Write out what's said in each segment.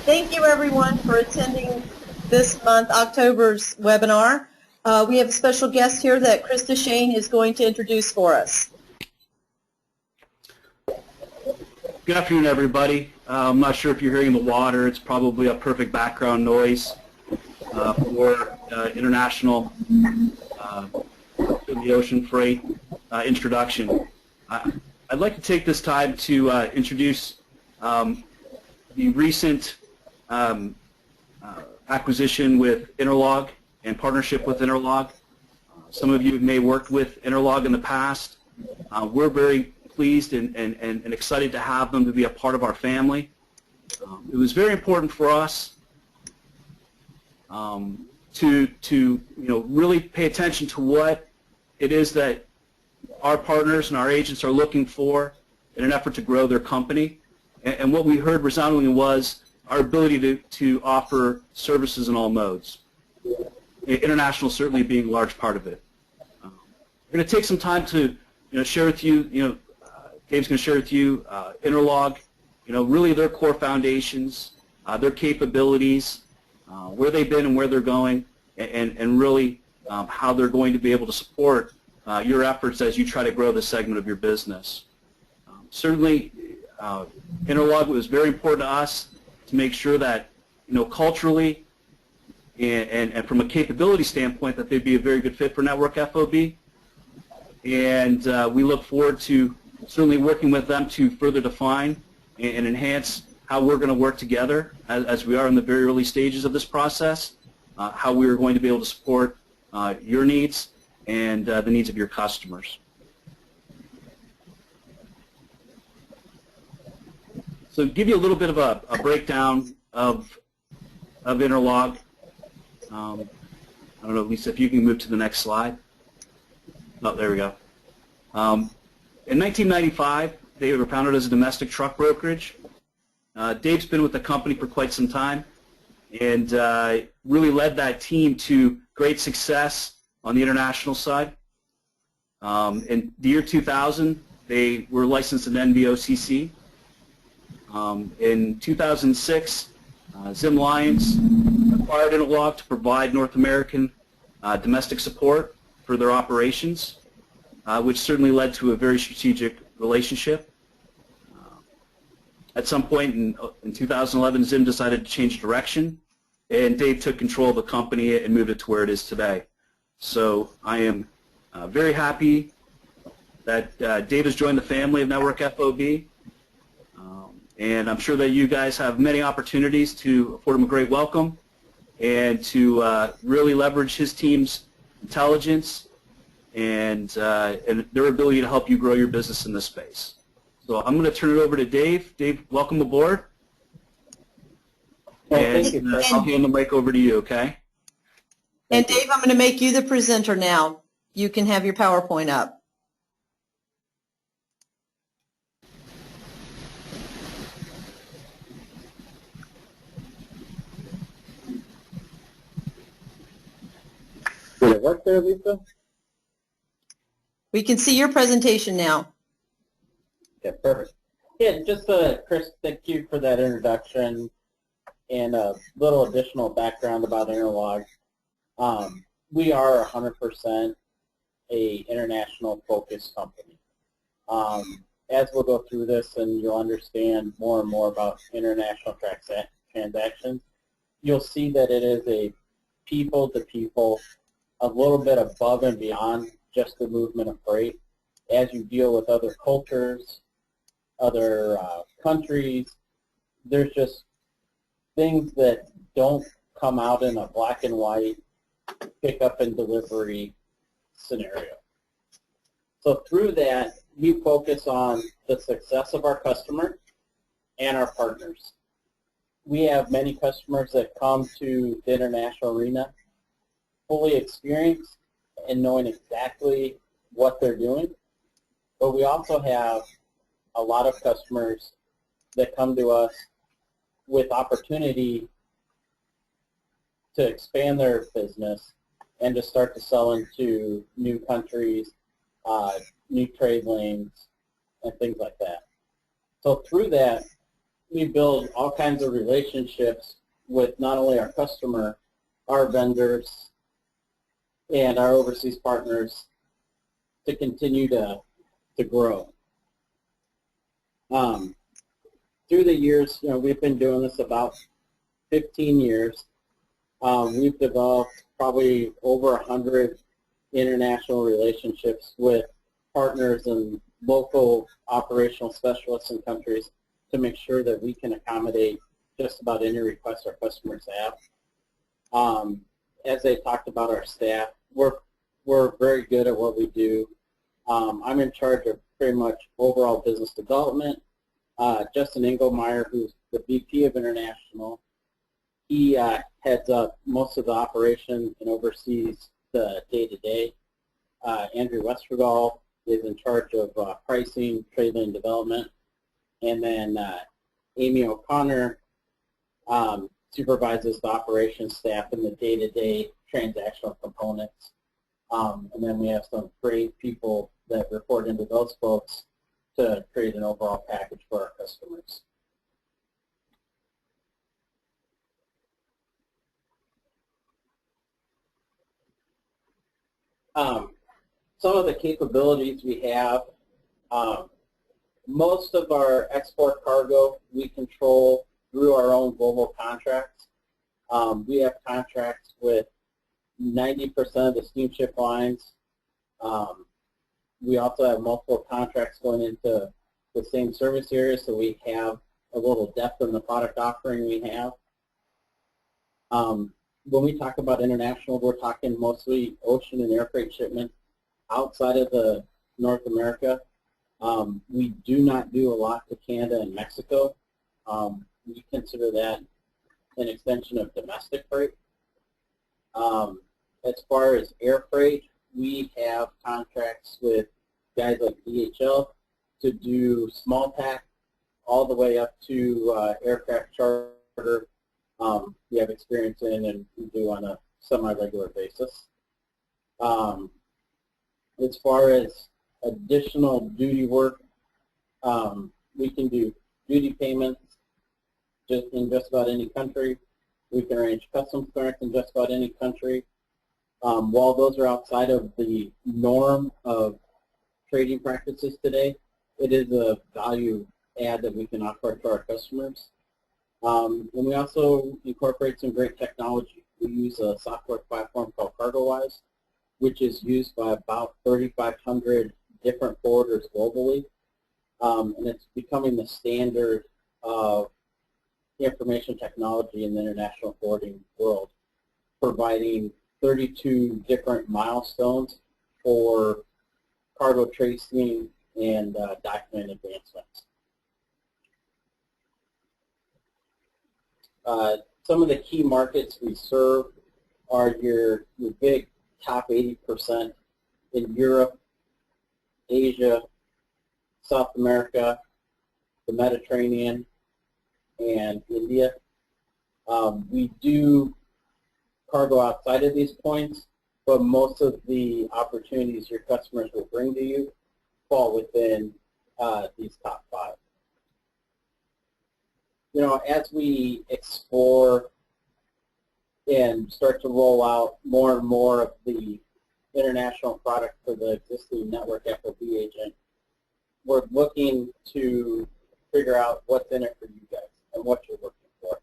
Thank you, everyone, for attending this month, October's webinar. We have a special guest here that Krista Shane is going to introduce for us. Good afternoon, everybody. I'm not sure if you're hearing the water. It's probably a perfect background noise for international the ocean freight introduction. I'd like to take this time to introduce the recent acquisition with Interlog and partnership with Interlog. Some of you may have worked with Interlog in the past. We're very pleased and excited to have them to be a part of our family. It was very important for us to really pay attention to what it is that our partners and our agents are looking for in an effort to grow their company. And what we heard resoundingly was our ability to offer services in all modes. International certainly being a large part of it. We're going to take some time to share with you, Dave's going to share with you Interlog, really their core foundations, their capabilities, where they've been and where they're going, and really how they're going to be able to support your efforts as you try to grow this segment of your business. Certainly, Interlog was very important to us to make sure that, culturally and from a capability standpoint, that they'd be a very good fit for Network FOB. And we look forward to certainly working with them to further define and enhance how we're going to work together as we are in the very early stages of this process, how we are going to be able to support your needs and the needs of your customers. So to give you a little bit of a breakdown of Interlog, I don't know, Lisa, if you can move to the next slide. Oh, there we go. In 1995, they were founded as a domestic truck brokerage. Dave's been with the company for quite some time and really led that team to great success on the international side. In the year 2000, they were licensed in NVOCC. In 2006, Zim Lyons acquired Interlog to provide North American domestic support for their operations, which certainly led to a very strategic relationship. At some point in 2011, Zim decided to change direction, and Dave took control of the company and moved it to where it is today. So I am very happy that Dave has joined the family of Network FOB, and I'm sure that you guys have many opportunities to afford him a great welcome and to really leverage his team's intelligence and their ability to help you grow your business in this space. So I'm going to turn it over to Dave. Dave, welcome aboard. And I'll hand the mic over to you, okay? And Dave, I'm going to make you the presenter now. You can have your PowerPoint up. Did it work there, Lisa? We can see your presentation now. Yeah, perfect. Yeah, just Chris, thank you for that introduction and a little additional background about Interlog. We are 100% a international focused company. As we'll go through this and you'll understand more and more about international transactions, you'll see that it is a people-to-people, a little bit above and beyond just the movement of freight. As you deal with other cultures, other countries, there's just things that don't come out in a black and white pickup and delivery scenario. So through that, we focus on the success of our customer and our partners. We have many customers that come to the international arena fully experienced and knowing exactly what they're doing, but we also have a lot of customers that come to us with opportunity to expand their business and to start to sell into new countries, new trade lanes, and things like that. So through that, we build all kinds of relationships with not only our customer, our vendors, and our overseas partners to continue to grow. Through the years, we've been doing this about 15 years. We've developed probably over 100 international relationships with partners and local operational specialists in countries to make sure that we can accommodate just about any request our customers have. As I talked about our staff, we're very good at what we do. I'm in charge of pretty much overall business development. Justin Engelmeyer, who's the VP of International, he heads up most of the operation and oversees the day-to-day. Andrew Westergall is in charge of pricing, trade lane development. And then Amy O'Connor supervises the operations staff in the day-to-day transactional components. And then we have some great people that report into those folks to create an overall package for our customers. Some of the capabilities we have, most of our export cargo we control through our own global contracts. We have contracts with 90% of the steamship lines. We also have multiple contracts going into the same service area, so we have a little depth in the product offering we have. When we talk about international, we're talking mostly ocean and air freight shipments outside of the North America. We do not do a lot to Canada and Mexico. We consider that an extension of domestic freight. As far as air freight, we have contracts with guys like DHL to do small pack all the way up to aircraft charter. We have experience in and we do on a semi-regular basis. As far as additional duty work, we can do duty payments in just about any country. We can arrange customs clearance in just about any country. While those are outside of the norm of trading practices today, it is a value add that we can offer to our customers. And we also incorporate some great technology. We use a software platform called CargoWise, which is used by about 3,500 different forwarders globally. And it's becoming the standard of information technology in the international forwarding world, providing 32 different milestones for cargo tracing and document advancements. Some of the key markets we serve are your big top 80% in Europe, Asia, South America, the Mediterranean, and India. We do cargo outside of these points, but most of the opportunities your customers will bring to you fall within these top 5. As we explore and start to roll out more and more of the international product for the existing network FOB agent, we're looking to figure out what's in it for you guys and what you're looking for.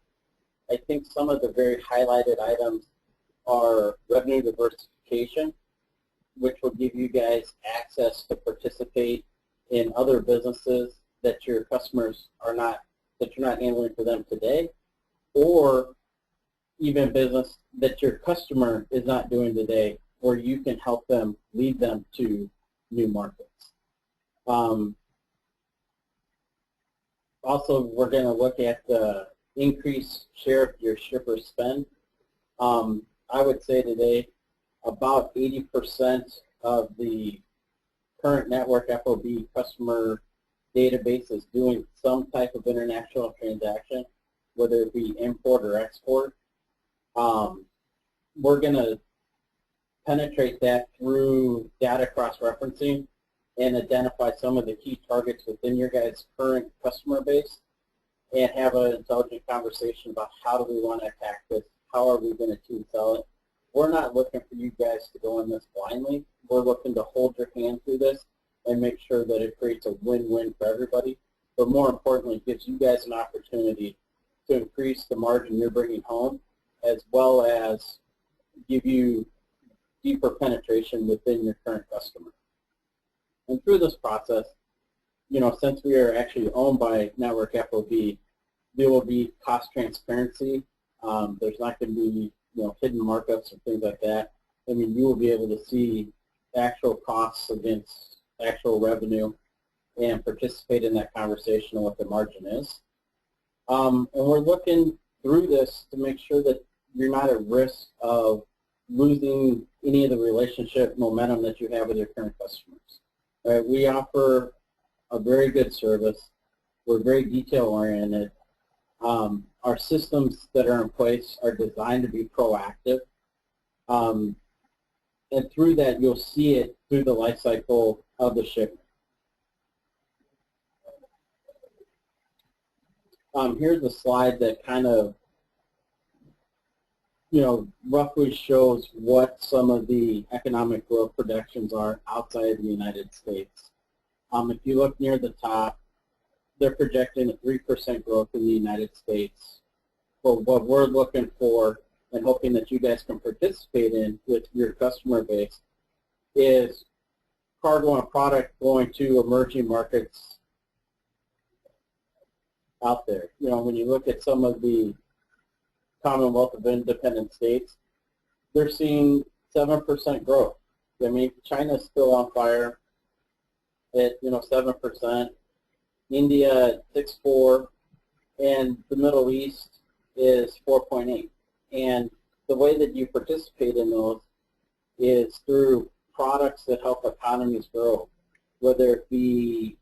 I think some of the very highlighted items are revenue diversification, which will give you guys access to participate in other businesses that your customers are not, that you're not handling for them today, or even business that your customer is not doing today, where you can help them, lead them to new markets. Also, we're going to look at the increased share of your shipper spend. I would say today about 80% of the current network FOB customer database is doing some type of international transaction, whether it be import or export. We're going to penetrate that through data cross-referencing and identify some of the key targets within your guys' current customer base and have an intelligent conversation about how do we want to attack this, how are we going to team sell it. We're not looking for you guys to go in this blindly. We're looking to hold your hand through this and make sure that it creates a win-win for everybody, but more importantly, it gives you guys an opportunity to increase the margin you're bringing home, as well as give you deeper penetration within your current customer. And through this process, you know, since we are actually owned by Network FOB, there will be cost transparency. There's not going to be, you know, hidden markups or things like that. I mean, you will be able to see actual costs against actual revenue and participate in that conversation on what the margin is. And we're looking through this to make sure that you're not at risk of losing any of the relationship momentum that you have with your current customers. Right? We offer a very good service. We're very detail-oriented. Our systems that are in place are designed to be proactive. And through that, you'll see it through the life cycle of the shipment. Here's a slide that kind of, you know, roughly shows what some of the economic growth projections are outside of the United States. If you look near the top, they're projecting a 3% growth in the United States. But what we're looking for and hoping that you guys can participate in with your customer base is cargo and product going to emerging markets out there. You know, when you look at some of the Commonwealth of Independent States, they're seeing 7% growth. I mean, China's still on fire at, you know, 7%. India at 6.4, and the Middle East is 4.8. And the way that you participate in those is through products that help economies grow, whether it be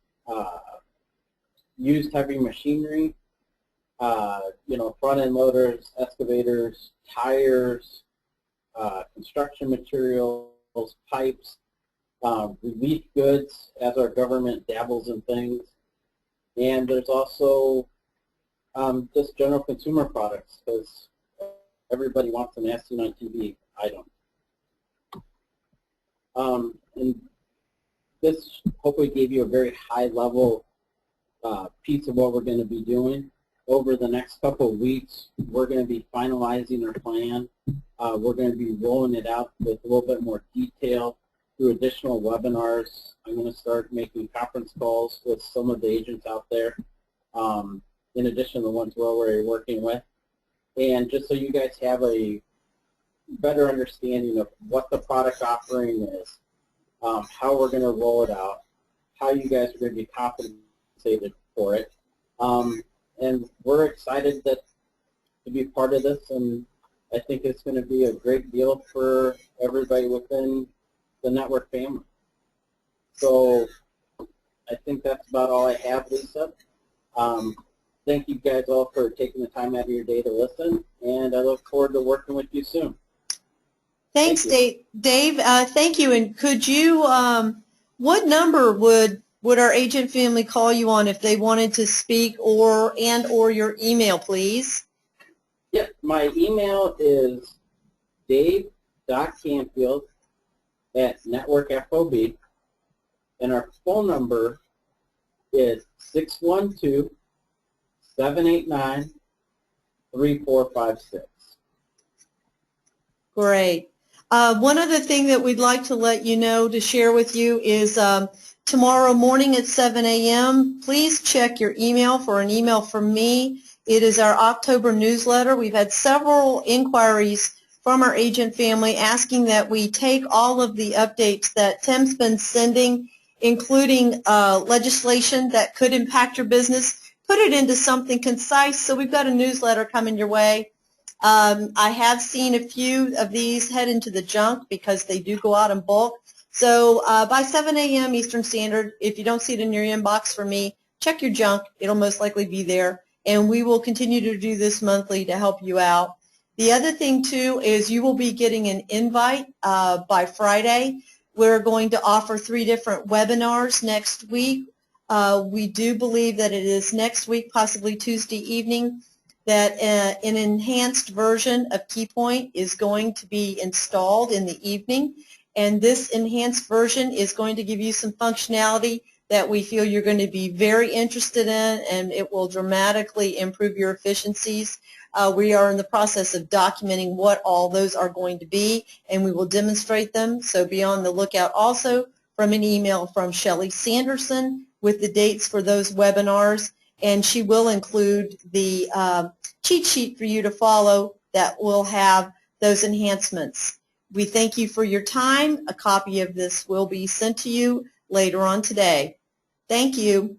used heavy machinery, you know, front-end loaders, excavators, tires, construction materials, pipes, relief goods as our government dabbles in things. And there's also just general consumer products, because everybody wants an as seen on TV item. And this hopefully gave you a very high-level piece of what we're going to be doing. Over the next couple of weeks, we're going to be finalizing our plan. We're going to be rolling it out with a little bit more detail through additional webinars. I'm going to start making conference calls with some of the agents out there, in addition to the ones we're already working with. And just so you guys have a better understanding of what the product offering is, how we're going to roll it out, how you guys are going to be compensated for it. And we're excited to be part of this, and I think it's going to be a great deal for everybody within the network family. So I think that's about all I have, Lisa. Thank you guys all for taking the time out of your day to listen, and I look forward to working with you soon. Thanks, Dave. Dave, thank you. And could you, what number would our agent family call you on if they wanted to speak, or your email, please? Yep, my email is dave.canfield@networkfob, and our phone number is 612-789-3456. Great. One other thing that we'd like to let you know, to share with you, is tomorrow morning at 7 a.m., please check your email for an email from me. It is our October newsletter. We've had several inquiries from our agent family asking that we take all of the updates that Tim's been sending, including legislation that could impact your business, put it into something concise. So we've got a newsletter coming your way. I have seen a few of these head into the junk because they do go out in bulk. So by 7 a.m. Eastern Standard, if you don't see it in your inbox from me, check your junk. It'll most likely be there. And we will continue to do this monthly to help you out. The other thing, too, is you will be getting an invite by Friday. We're going to offer 3 different webinars next week. We do believe that it is next week, possibly Tuesday evening, that an enhanced version of KeyPoint is going to be installed in the evening, and this enhanced version is going to give you some functionality that we feel you're going to be very interested in, and it will dramatically improve your efficiencies. We are in the process of documenting what all those are going to be, and we will demonstrate them, so be on the lookout also from an email from Shelley Sanderson with the dates for those webinars, and she will include the cheat sheet for you to follow that will have those enhancements. We thank you for your time. A copy of this will be sent to you later on today. Thank you.